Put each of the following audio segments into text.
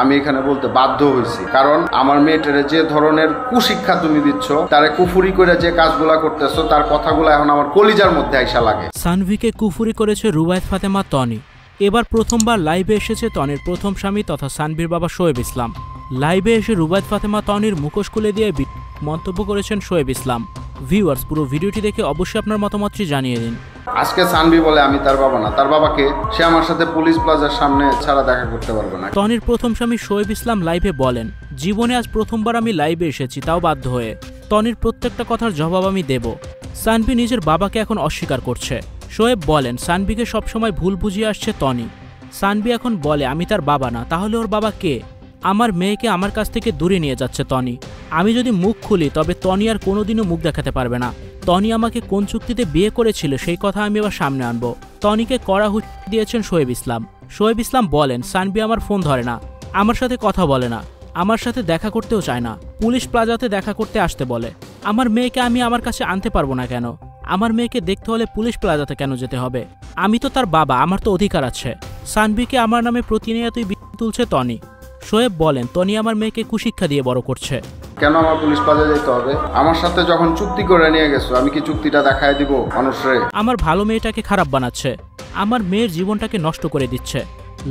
আমি এখানে বলতে বাধ্য হয়েছি, কারণ আমার মেয়েটারে যে ধরনের কুশিক্ষা তুমি দিচ্ছ, তারে কুফুরি করে যে কাজগুলা করতেছো, তার কথাগুলো এখন আমার কলিজার মধ্যে আইসা লাগে। সানভিকে কুফুরি করেছে রুবায়েত ফাতেমা তনি। এবার প্রথমবার লাইভে এসেছে তনির প্রথম স্বামী তথা সানভির বাবা শোয়েব ইসলাম। লাইভে এসে রুবায়েত ফাতেমা তনির মুখোশ খুলে দিয়ে মন্তব্য করেছেন শোয়েব ইসলাম। ভিউয়ার্স, পুরো ভিডিওটি দেখে অবশ্যই আপনার মতামতটি জানিয়ে দিন। আজকে সানভি বলে আমি তার বাবা না, তার বাবাকে সে আমার সাথে পুলিশ প্লাজার সামনে ছাড়া দেখা করতে পারবে না। তনির প্রথম স্বামী শোয়েব ইসলাম লাইভে বলেন, জীবনে আজ প্রথমবার আমি লাইভে এসেছি, তাও বাধ্য হয়ে। তনির প্রত্যেকটা কথার জবাব আমি দেব। সানভি নিজের বাবাকে এখন অস্বীকার করছে। শোয়েব বলেন, সানভিকে সবসময় ভুল বুঝিয়ে আসছে তনি। সানভি এখন বলে আমি তার বাবা না, তাহলে ওর বাবা কে? আমার মেয়েকে আমার কাছ থেকে দূরে নিয়ে যাচ্ছে তনি। আমি যদি মুখ খুলি তবে তনি আর কোনোদিনও মুখ দেখাতে পারবে না। তনি আমাকে কোন চুক্তিতে বিয়ে করেছিল সেই কথা আমি এবার সামনে আনবো। তনিকে কড়া হুঁশিয়ারি দিয়েছেন শোয়েব ইসলাম। শোয়েব ইসলাম বলেন, সানভি আমার ফোন ধরে না, আমার সাথে কথা বলে না, আমার সাথে দেখা করতেও চায় না, পুলিশ প্লাজাতে দেখা করতে আসতে বলে। আমার মেয়েকে আমি আমার কাছে আনতে পারবো না কেন? আমার মেয়েকে দেখতে হলে পুলিশ প্লাজাতে কেন যেতে হবে? আমি তো তার বাবা, আমার তো অধিকার আছে। সানভিকে আমার নামে প্রতিনিয়তই তুলছে তনি। শোয়েব বলেন, তনি আমার মেয়েকে কুশিক্ষা দিয়ে বড় করছে। কেন আমার পুলিশ প্লাজা যেতে হবে? আমার সাথে যখন চুক্তি করে নিয়ে গেছো, আমি কি চুক্তিটা দেখায় দিব মানুষরে? আমার ভালো মেয়েটাকে খারাপ বানাচ্ছে, আমার মেয়ের জীবনটাকে নষ্ট করে দিচ্ছে।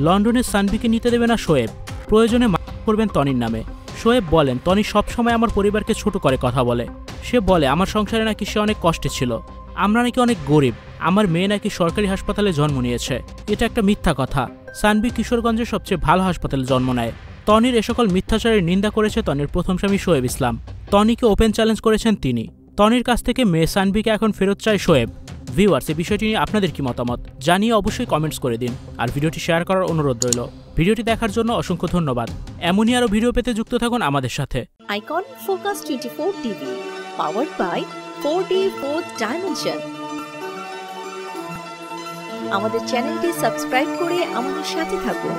লন্ডনের সানভিকে নিতে দেবে না শোয়েব, প্রয়োজনে করবেন তনির নামে। শোয়েব বলেন, তনি সবসময় আমার পরিবারকে ছোট করে কথা বলে। সে বলে আমার সংসারে নাকি সে অনেক কষ্টে ছিল, আমরা নাকি অনেক গরিব, আমার মেয়ে নাকি সরকারি হাসপাতালে জন্ম নিয়েছে। এটা একটা মিথ্যা কথা। সানভি কিশোরগঞ্জের সবচেয়ে ভালো হাসপাতালে জন্ম নেয়। তনির এ সকল মিথ্যাচারের নিন্দা করেছে তনির প্রথম স্বামী শোয়েব ইসলাম। তনিকে ওপেন চ্যালেঞ্জ করেছেন তিনি। তনির কাছ থেকে মেয়ে সানভিকে এখন ফেরত চায় শোয়েব। ভিউয়ার্স, এই বিষয়টি নিয়ে আপনাদের কি মতামত জানিয়ে অবশ্যই কমেন্টস করে দিন, আর ভিডিওটি শেয়ার করার অনুরোধ রইল। ভিডিওটি দেখার জন্য অসংখ্য ধন্যবাদ। এমনই আরও ভিডিও পেতে যুক্ত থাকুন আমাদের সাথে। Icon focus 24 TV, powered by 4D Fourth Dimension। আমাদের চ্যানেলটি সাবস্ক্রাইব করে আমাদের সাথে থাকুন।